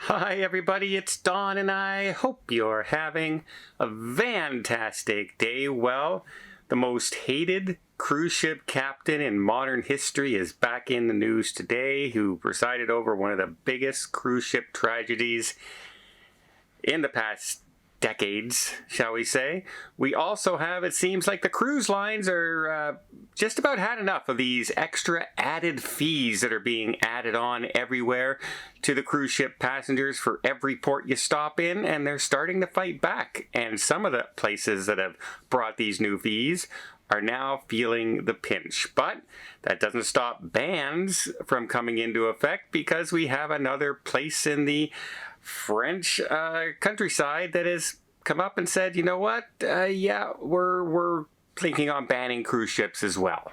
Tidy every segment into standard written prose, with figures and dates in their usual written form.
Hi everybody, it's Don and I hope you're having a fantastic day. Well, the most hated cruise ship captain in modern history is back in the news today, who presided over one of the biggest cruise ship tragedies in the past decades, shall we say. We also have, it seems like the cruise lines are just about had enough of these extra added fees that are being added on everywhere to the cruise ship passengers for every port you stop in, and they're starting to fight back. And some of the places that have brought these new fees are now feeling the pinch. But that doesn't stop bans from coming into effect, because we have another place in the French countryside that has come up and said, you know what, yeah, we're thinking on banning cruise ships as well.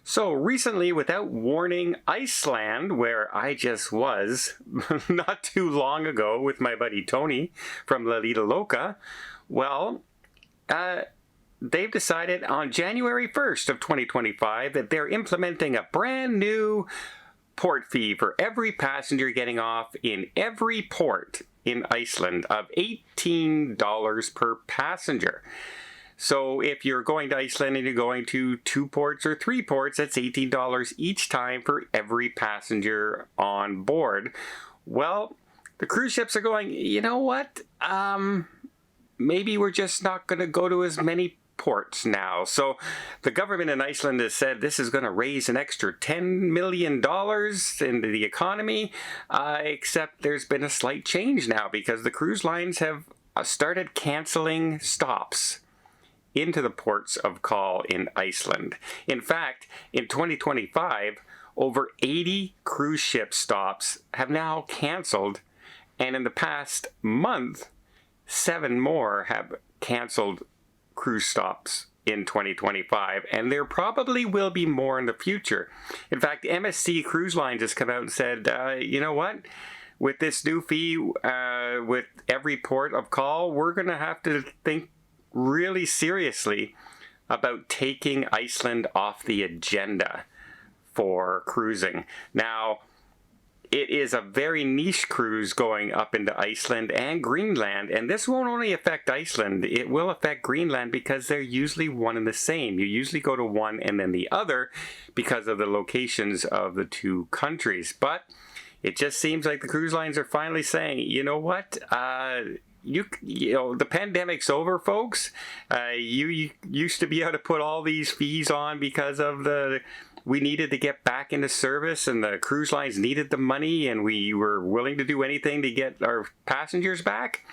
So recently, without warning, Iceland, where I just was not too long ago with my buddy Tony from La Vida Loca, well, they've decided on January 1st of 2025 that they're implementing a brand new port fee for every passenger getting off in every port in Iceland of $18 per passenger. So if you're going to Iceland and you're going to 2 ports or 3 ports, that's $18 each time for every passenger on board. Well, the cruise ships are going, you know what? Maybe we're just not going to go to as many ports now. So the government in Iceland has said this is going to raise an extra $10 million into the economy, except there's been a slight change now because the cruise lines have started canceling stops into the ports of call in Iceland. In fact, in 2025, over 80 cruise ship stops have now canceled, and in the past month, 7 more have canceled cruise stops in 2025, and there probably will be more in the future. In fact, MSC Cruise Lines has come out and said, you know what? With this new fee, with every port of call, we're going to have to think really seriously about taking Iceland off the agenda for cruising. Now, it is a very niche cruise going up into Iceland and Greenland, and this won't only affect Iceland, it will affect Greenland because they're usually one and the same. You usually go to one and then the other because of the locations of the 2 countries. But it just seems like the cruise lines are finally saying, you know what, you know, the pandemic's over, folks. You used to be able to put all these fees on because of we needed to get back into service, and the cruise lines needed the money, and we were willing to do anything to get our passengers back.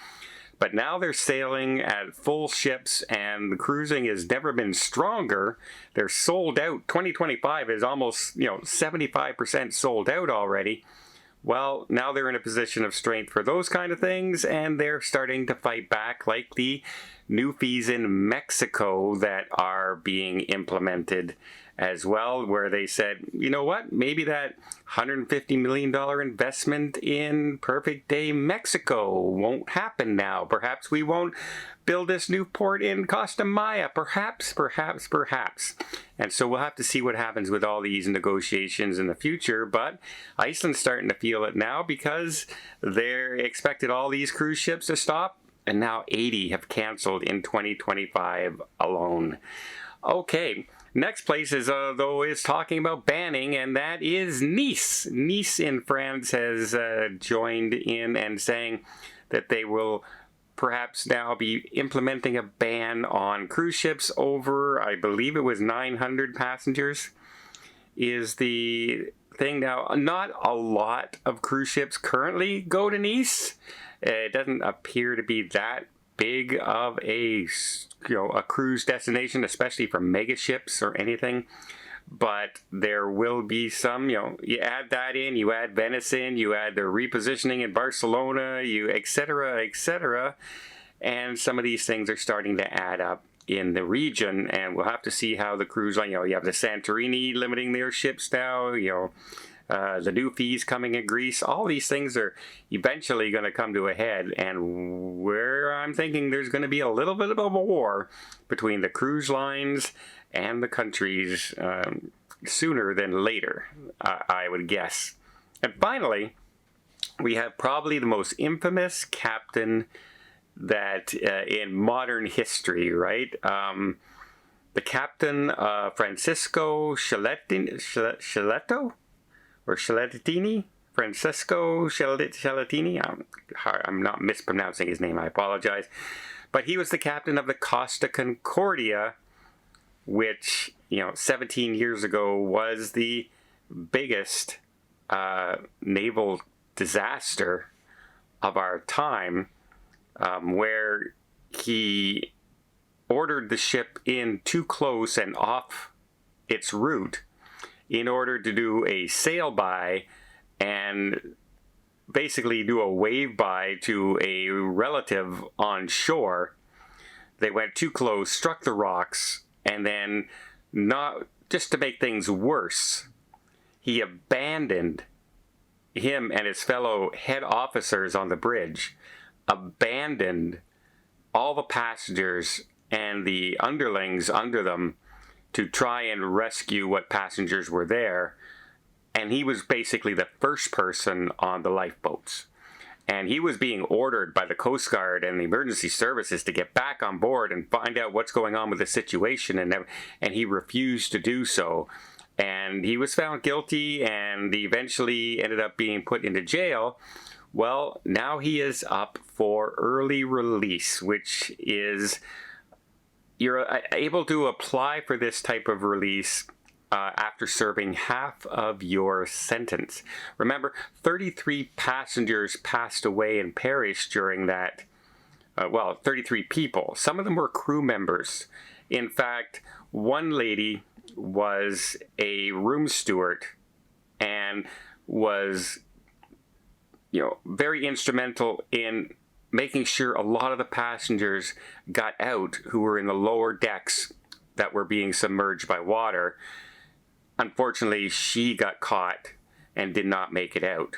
But now they're sailing at full ships, and the cruising has never been stronger. They're sold out. 2025 is almost, 75% sold out already. Well, now they're in a position of strength for those kind of things, and they're starting to fight back, like the new fees in Mexico that are being implemented as well, where they said, you know what, maybe that $150 million investment in Perfect Day Mexico won't happen now. Perhaps we won't build this new port in Costa Maya. Perhaps. And so we'll have to see what happens with all these negotiations in the future. But Iceland's starting to feel it now because they expected all these cruise ships to stop, and now 80 have canceled in 2025 alone. Okay. Next place is talking about banning, and that is Nice. Nice in France has joined in and saying that they will perhaps now be implementing a ban on cruise ships over, I believe it was 900 passengers is the thing. Now, not a lot of cruise ships currently go to Nice. It doesn't appear to be that big of a cruise destination, especially for mega ships or anything. But there will be some, you add that in, you add Venice in, you add the repositioning in Barcelona, et cetera, and some of these things are starting to add up in the region, and we'll have to see how the cruise line, you have the Santorini limiting their ships now, the new fees coming in Greece, all these things are eventually going to come to a head, and where I'm thinking there's going to be a little bit of a war between the cruise lines and the countries sooner than later, I would guess. And finally, we have probably the most infamous captain that in modern history, right? The captain, Francisco Sciletto? Or Scilettini? Francesco Scilettini? I'm not mispronouncing his name, I apologize. But he was the captain of the Casta Concordia, which, 17 years ago was the biggest naval disaster of our time, where he ordered the ship in too close and off its route in order to do a sail-by and basically do a wave-by to a relative on shore. They went too close, struck the rocks, and then, not just to make things worse, he abandoned him and his fellow head officers on the bridge, abandoned all the passengers and the underlings under them to try and rescue what passengers were there. And he was basically the first person on the lifeboats. And he was being ordered by the Coast Guard and the emergency services to get back on board and find out what's going on with the situation. And he refused to do so. And he was found guilty and eventually ended up being put into jail. Well, now he is up for early release, which is, you're able to apply for this type of release after serving half of your sentence. Remember, 33 passengers passed away and perished during that. 33 people. Some of them were crew members. In fact, one lady was a room steward and was, very instrumental in making sure a lot of the passengers got out who were in the lower decks that were being submerged by water. Unfortunately, she got caught and did not make it out.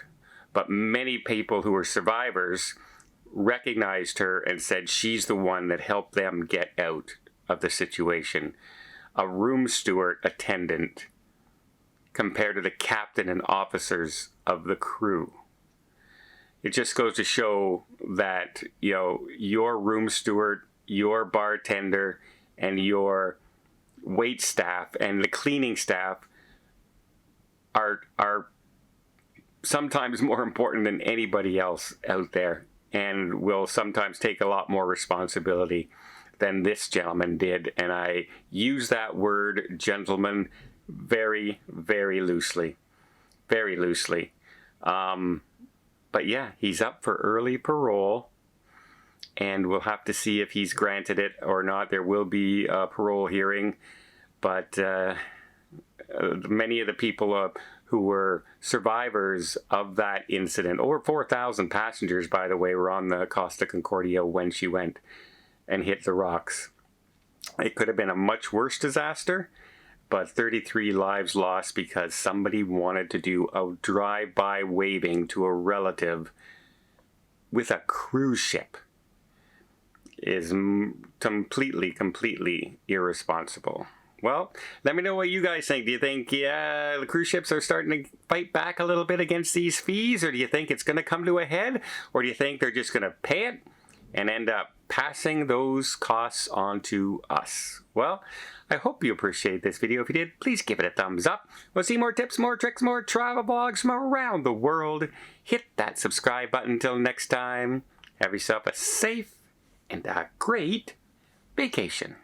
But many people who were survivors recognized her and said she's the one that helped them get out of the situation. A room steward attendant compared to the captain and officers of the crew. It just goes to show that, your room steward, your bartender, and your wait staff and the cleaning staff are sometimes more important than anybody else out there, and will sometimes take a lot more responsibility than this gentleman did. And I use that word gentleman very, very loosely. Very loosely. But yeah, he's up for early parole, and we'll have to see if he's granted it or not. There will be a parole hearing, but many of the people who were survivors of that incident, over 4,000 passengers, by the way, were on the Casta Concordia when she went and hit the rocks. It could have been a much worse disaster, but 33 lives lost because somebody wanted to do a drive-by waving to a relative with a cruise ship is completely irresponsible. Well, let me know what you guys think. Do you think, the cruise ships are starting to fight back a little bit against these fees? Or do you think it's going to come to a head? Or do you think they're just going to pay it and end up passing those costs on to us? Well, I hope you appreciate this video. If you did, please give it a thumbs up. We'll see more tips, more tricks, more travel vlogs from around the world. Hit that subscribe button. Until next time, have yourself a safe and a great vacation.